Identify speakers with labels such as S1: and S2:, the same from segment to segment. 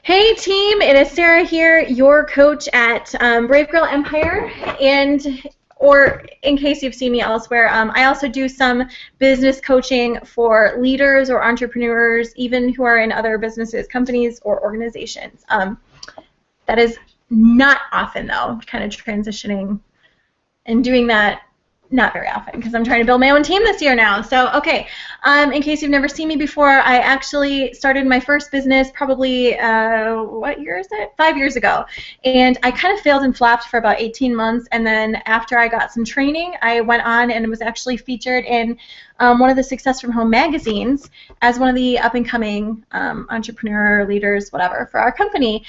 S1: Hey team, it is Sarah here, your coach at Brave Girl Empire, or in case you've seen me elsewhere, I also do some business coaching for leaders or entrepreneurs, even who are in other businesses, companies, or organizations. That is not often though, kind of transitioning and doing that not very often because I'm trying to build my own team this year now. So, okay, in case you've never seen me before, I actually started my first business probably, what year is it? 5 years ago. And I kind of failed and flopped for about 18 months. And then after I got some training, I went on and was actually featured in one of the Success from Home magazines as one of the up-and-coming entrepreneur leaders, whatever, for our company.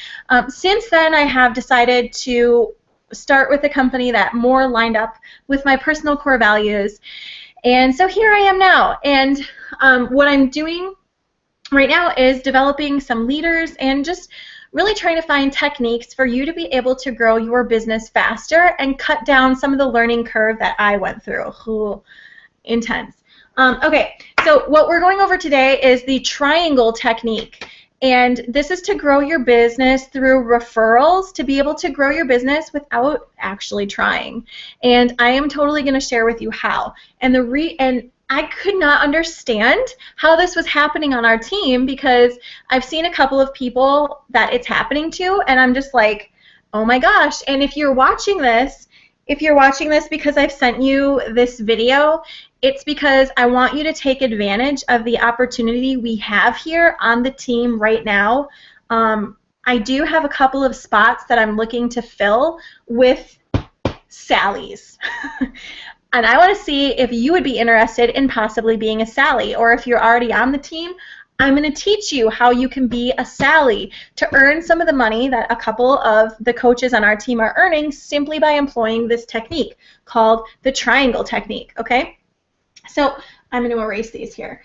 S1: Since then, I have decided to start with a company that more lined up with my personal core values. And so here I am now. And what I'm doing right now is developing some leaders and just really trying to find techniques for you to be able to grow your business faster and cut down some of the learning curve that I went through. Ooh, intense. Okay, so what we're going over today is the triangle technique. And this is to grow your business through referrals, to be able to grow your business without actually trying. And I am totally going to share with you how. And I could not understand how this was happening on our team because I've seen a couple of people that it's happening to, and I'm just like, oh my gosh. And if you're watching this because I've sent you this video, it's because I want you to take advantage of the opportunity we have here on the team right now. I do have a couple of spots that I'm looking to fill with Sallys. And I want to see if you would be interested in possibly being a Sally, or if you're already on the team, I'm going to teach you how you can be a Sally to earn some of the money that a couple of the coaches on our team are earning simply by employing this technique called the triangle technique, okay? So I'm going to erase these here.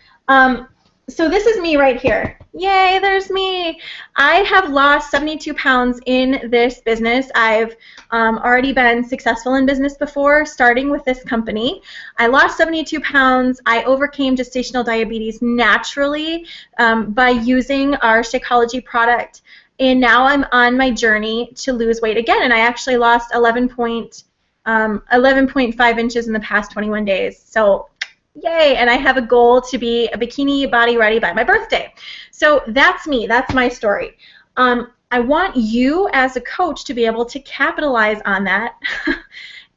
S1: So this is me right here. Yay, there's me. I have lost 72 pounds in this business. I've already been successful in business before, starting with this company. I lost 72 pounds. I overcame gestational diabetes naturally by using our Shakeology product. And now I'm on my journey to lose weight again. And I actually lost 11.5 inches in the past 21 days. So yay, and I have a goal to be a bikini body ready by my birthday. So that's me. That's my story. I want you as a coach to be able to capitalize on that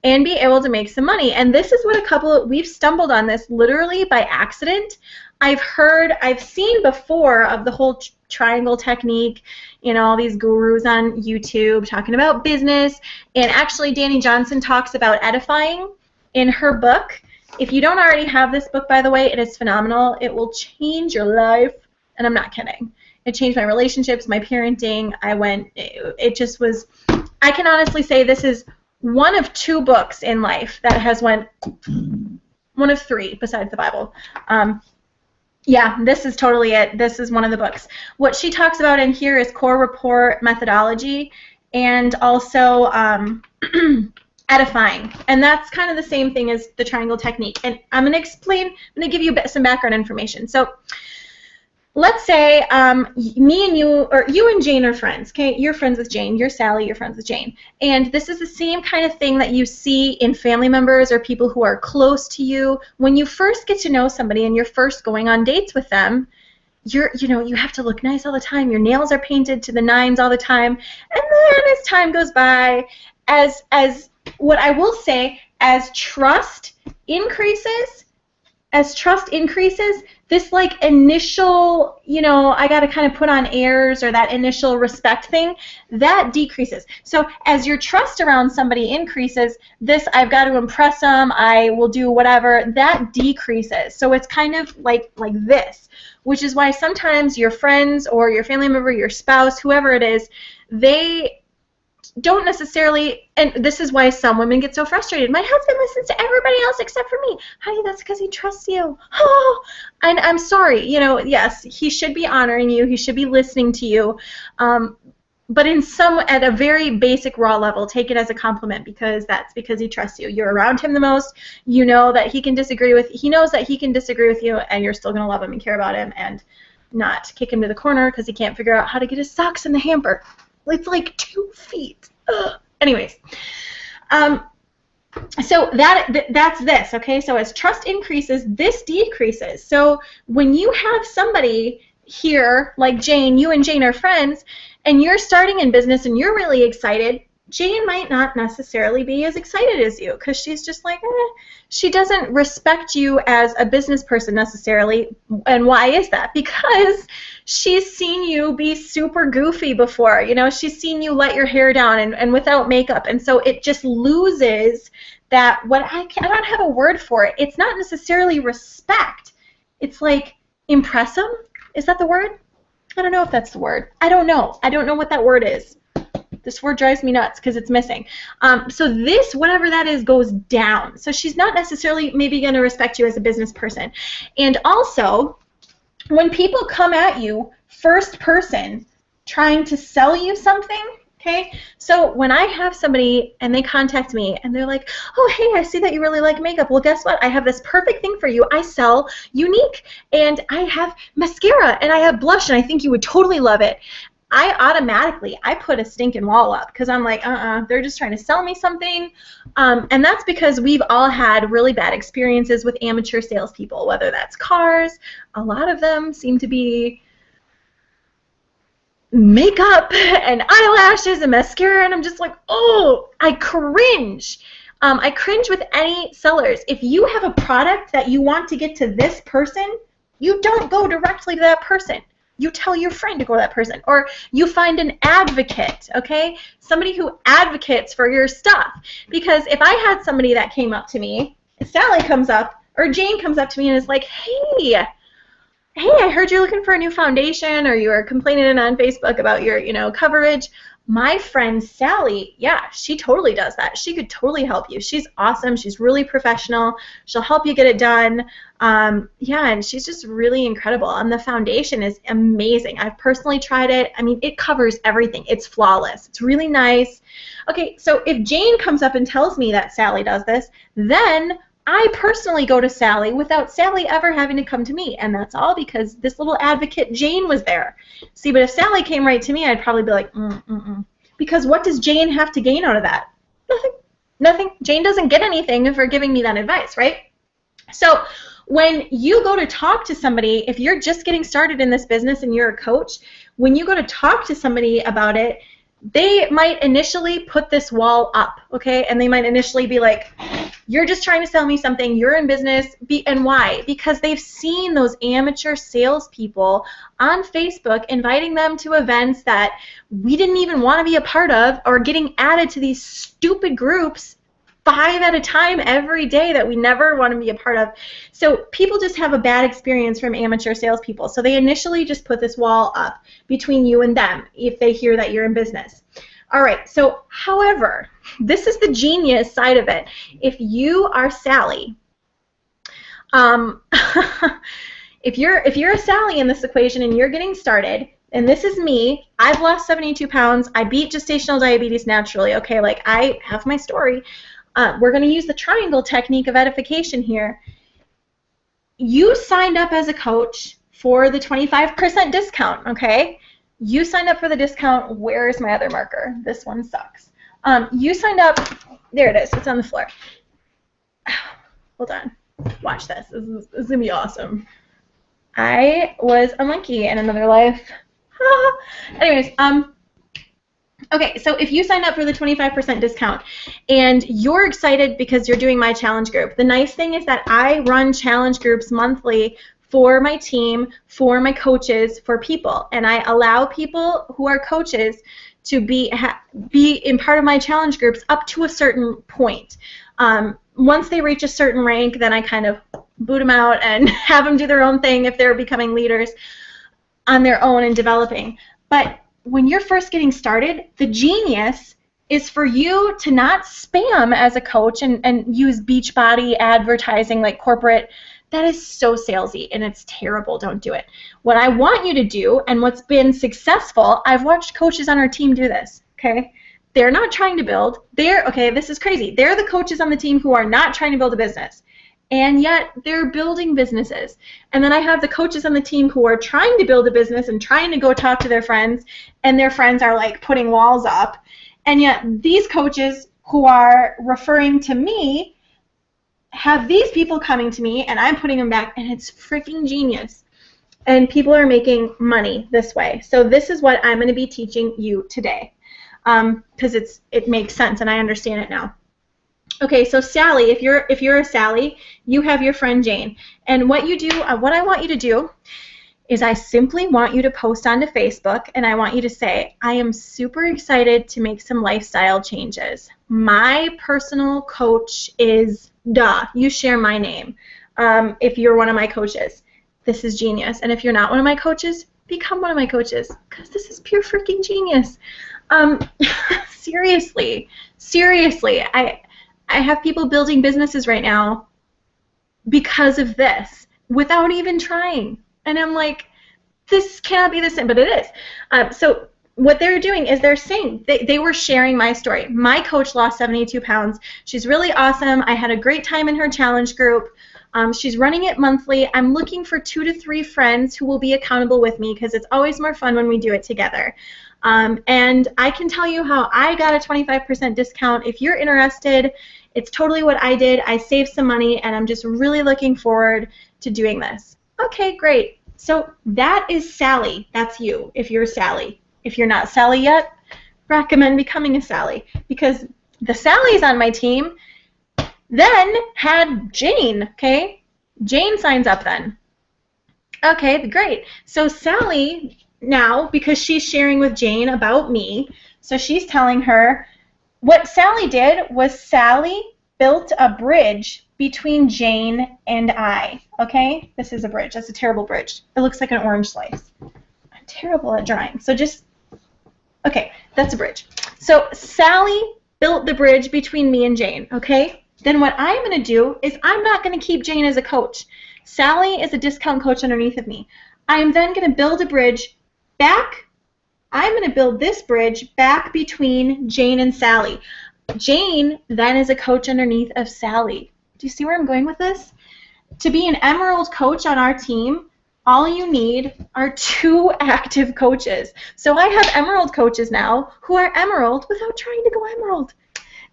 S1: and be able to make some money. And this is what we've stumbled on this literally by accident. I've seen before of the whole triangle technique, all these gurus on YouTube talking about business. And actually, Danny Johnson talks about edifying in her book. If you don't already have this book, by the way, it is phenomenal. It will change your life, and I'm not kidding. It changed my relationships, my parenting. It just was, I can honestly say this is one of 2 books in life that has one of 3 besides the Bible. Yeah, this is totally it. This is one of the books. What she talks about in here is core rapport methodology and also edifying, and that's kind of the same thing as the triangle technique. And I'm going to give you some background information. So let's say me and you, or you and Jane are friends, okay? You're friends with Jane, you're Sally, you're friends with Jane. And this is the same kind of thing that you see in family members or people who are close to you. When you first get to know somebody and you're first going on dates with them, you have to look nice all the time. Your nails are painted to the 9s all the time. And then as time goes by, what I will say, as trust increases, this initial, I got to kind of put on airs, or that initial respect thing, that decreases. So as your trust around somebody increases, this I've got to impress them, I will do whatever, that decreases. So it's kind of like this, which is why sometimes your friends or your family member, your spouse, whoever it is, they don't necessarily, and this is why some women get so frustrated. My husband listens to everybody else except for me. Honey, that's because he trusts you. Oh, and I'm sorry. Yes, he should be honoring you. He should be listening to you. But at a very basic raw level, take it as a compliment because he trusts you. You're around him the most. You know that he knows that he can disagree with you, and you're still going to love him and care about him. And not kick him to the corner because he can't figure out how to get his socks in the hamper. It's like 2 feet. Ugh. Anyways, so that's this, okay? So as trust increases, this decreases. So when you have somebody here, like Jane, you and Jane are friends, and you're starting in business and you're really excited, Jane might not necessarily be as excited as you because she's just like, she doesn't respect you as a business person necessarily. And why is that? Because she's seen you be super goofy before. You know, she's seen you let your hair down and without makeup. And so it just loses that, I don't have a word for it. It's not necessarily respect. It's like impress them. Is that the word? I don't know if that's the word. I don't know. I don't know what that word is. This word drives me nuts because it's missing. So this, whatever that is, goes down. So she's not necessarily maybe going to respect you as a business person. And also, when people come at you first person trying to sell you something, okay? So when I have somebody and they contact me and they're like, oh, hey, I see that you really like makeup. Well, guess what? I have this perfect thing for you. I sell Unique, and I have mascara, and I have blush, and I think you would totally love it. I put a stinking wall up because I'm like, they're just trying to sell me something. And that's because we've all had really bad experiences with amateur salespeople, whether that's cars. A lot of them seem to be makeup and eyelashes and mascara, and I'm just like, oh, I cringe. I cringe with any sellers. If you have a product that you want to get to this person, you don't go directly to that person. You tell your friend to go to that person, or you find an advocate, okay? Somebody who advocates for your stuff. Because if I had somebody that came up to me, Sally comes up, or Jane comes up to me and is like, hey, I heard you're looking for a new foundation, or you were complaining on Facebook about your, coverage. My friend Sally, yeah, she totally does that. She could totally help you. She's awesome. She's really professional. She'll help you get it done. Yeah, and she's just really incredible. And the foundation is amazing. I've personally tried it. I mean, it covers everything. It's flawless. It's really nice. Okay, so if Jane comes up and tells me that Sally does this, then I personally go to Sally without Sally ever having to come to me, and that's all because this little advocate Jane was there. See, but if Sally came right to me, I'd probably be like, because what does Jane have to gain out of that? Nothing. Jane doesn't get anything for giving me that advice, right? So when you go to talk to somebody, if you're just getting started in this business and you're a coach, when you go to talk to somebody about it, they might initially put this wall up, okay? And they might initially be like, you're just trying to sell me something, you're in business, and why? Because they've seen those amateur salespeople on Facebook inviting them to events that we didn't even want to be a part of, or getting added to these stupid groups 5 at a time every day that we never want to be a part of. So people just have a bad experience from amateur salespeople. So they initially just put this wall up between you and them if they hear that you're in business. All right, so however, this is the genius side of it. If you are Sally, if you're a Sally in this equation and you're getting started, and this is me, I've lost 72 pounds, I beat gestational diabetes naturally, okay, like I have my story. We're going to use the triangle technique of edification here. You signed up as a coach for the 25% discount, okay? You signed up for the discount. Where is my other marker? This one sucks. You signed up. There it is. It's on the floor. Hold on. Watch this. This is going to be awesome. I was a monkey in another life. Anyways, okay, so if you sign up for the 25% discount and you're excited because you're doing my challenge group, the nice thing is that I run challenge groups monthly for my team, for my coaches, for people, and I allow people who are coaches to be in part of my challenge groups up to a certain point. Once they reach a certain rank, then I kind of boot them out and have them do their own thing if they're becoming leaders on their own and developing. But when you're first getting started, the genius is for you to not spam as a coach and use Beachbody advertising like corporate. That is so salesy, and it's terrible. Don't do it. What I want you to do, and what's been successful, I've watched coaches on our team do this, okay? They're not trying to build. Okay, this is crazy. They're the coaches on the team who are not trying to build a business. and yet they're building businesses. And then I have the coaches on the team who are trying to build a business and trying to go talk to their friends, and their friends are like putting walls up. And yet these coaches who are referring to me have these people coming to me, and I'm putting them back, and it's freaking genius. And people are making money this way. So this is what I'm going to be teaching you today, because it makes sense, and I understand it now. Okay, so Sally, if you're a Sally, you have your friend Jane, and what you do, what I want you to do is I simply want you to post onto Facebook, and I want you to say, I am super excited to make some lifestyle changes. My personal coach is duh. You share my name if you're one of my coaches. This is genius. And if you're not one of my coaches, become one of my coaches, because this is pure freaking genius. Seriously, I have people building businesses right now because of this, without even trying. And I'm like, this cannot be the same, but it is. So what they're doing is they're saying, they were sharing my story. My coach lost 72 pounds. She's really awesome. I had a great time in her challenge group. She's running it monthly. I'm looking for 2 to 3 friends who will be accountable with me, because it's always more fun when we do it together. And I can tell you how I got a 25% discount. If you're interested, it's totally what I did. I saved some money, and I'm just really looking forward to doing this. Okay, great. So that is Sally. That's you, if you're Sally. If you're not Sally yet, recommend becoming a Sally, because the Sallys on my team then had Jane, okay? Jane signs up then. Okay, great. So Sally now, because she's sharing with Jane about me, so she's telling her, what Sally did was Sally built a bridge between Jane and I, okay? This is a bridge. That's a terrible bridge. It looks like an orange slice. I'm terrible at drawing. So just, okay, that's a bridge. So Sally built the bridge between me and Jane, okay? Then what I'm going to do is I'm not going to keep Jane as a coach. Sally is a discount coach underneath of me. I'm then going to build a bridge back. I'm going to build this bridge back between Jane and Sally. Jane then is a coach underneath of Sally. Do you see where I'm going with this? To be an Emerald coach on our team, all you need are 2 active coaches. So I have Emerald coaches now who are Emerald without trying to go Emerald.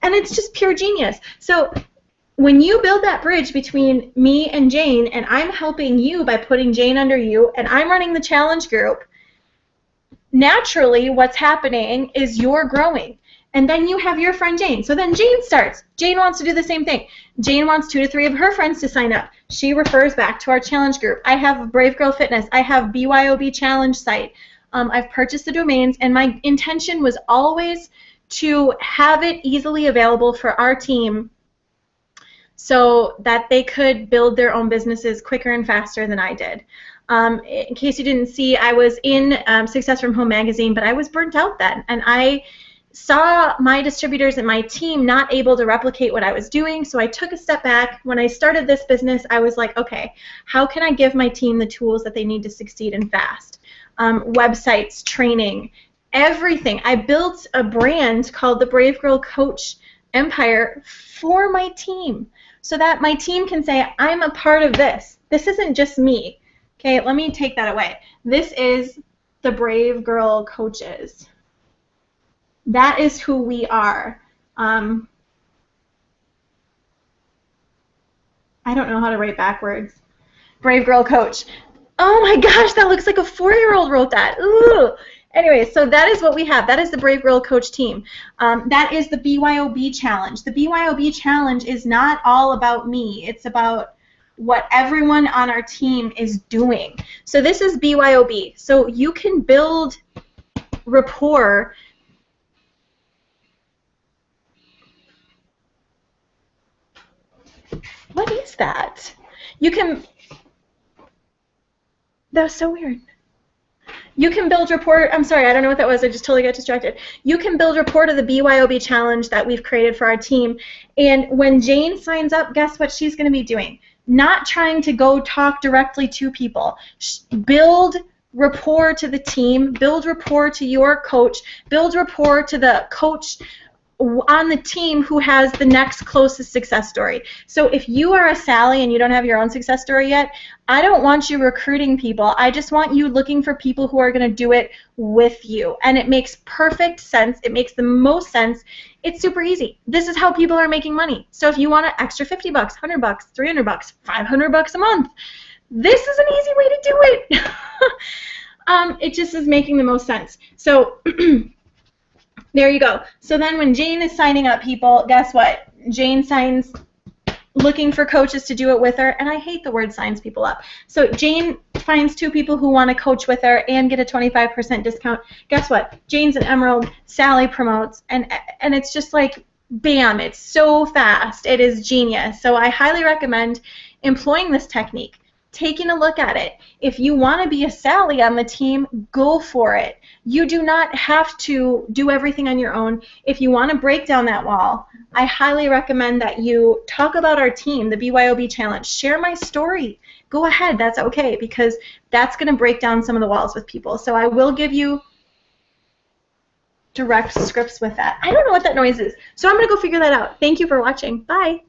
S1: And it's just pure genius. So when you build that bridge between me and Jane, and I'm helping you by putting Jane under you, and I'm running the challenge group, naturally what's happening is you're growing. And then you have your friend Jane. So then Jane starts. Jane wants to do the same thing. Jane wants 2 to 3 of her friends to sign up. She refers back to our challenge group. I have Brave Girl Fitness. I have BYOB Challenge site. I've purchased the domains, and my intention was always to have it easily available for our team so that they could build their own businesses quicker and faster than I did. In case you didn't see, I was in Success from Home magazine, but I was burnt out then, and I saw my distributors and my team not able to replicate what I was doing, so I took a step back. When I started this business, I was like, okay, how can I give my team the tools that they need to succeed and fast? Websites, training, everything. I built a brand called the Brave Girl Coach Empire for my team, so that my team can say, I'm a part of this. This isn't just me. Okay, let me take that away. This is the Brave Girl Coaches. That is who we are. I don't know how to write backwards. Brave Girl Coach. Oh my gosh, that looks like a 4-year-old wrote that. Ooh. Anyway, so that is what we have. That is the Brave Girl Coach team. That is the BYOB Challenge. The BYOB Challenge is not all about me. It's about what everyone on our team is doing. So this is BYOB. So you can build rapport. What is that? You can, that was so weird. You can build rapport, I'm sorry, I don't know what that was, I just totally got distracted. You can build rapport to the BYOB challenge that we've created for our team, and when Jane signs up, guess what she's going to be doing? Not trying to go talk directly to people. Build rapport to the team, build rapport to your coach, build rapport to the coach on the team who has the next closest success story. So if you are a Sally and you don't have your own success story yet, I don't want you recruiting people. I just want you looking for people who are going to do it with you. And it makes perfect sense. It makes the most sense. It's super easy. This is how people are making money. So if you want an extra $50, $100, $300, $500 a month, this is an easy way to do it. It just is making the most sense. So there you go. So then when Jane is signing up people, guess what? Jane signs looking for coaches to do it with her, and I hate the word signs people up. So Jane finds 2 people who want to coach with her and get a 25% discount. Guess what? Jane's an Emerald, Sally promotes, and it's just like, bam, it's so fast. It is genius. So I highly recommend employing this technique, taking a look at it. If you want to be a Sally on the team, go for it. You do not have to do everything on your own. If you want to break down that wall, I highly recommend that you talk about our team, the BYOB Challenge. Share my story. Go ahead. That's okay, because that's going to break down some of the walls with people. So I will give you direct scripts with that. I don't know what that noise is, so I'm going to go figure that out. Thank you for watching. Bye.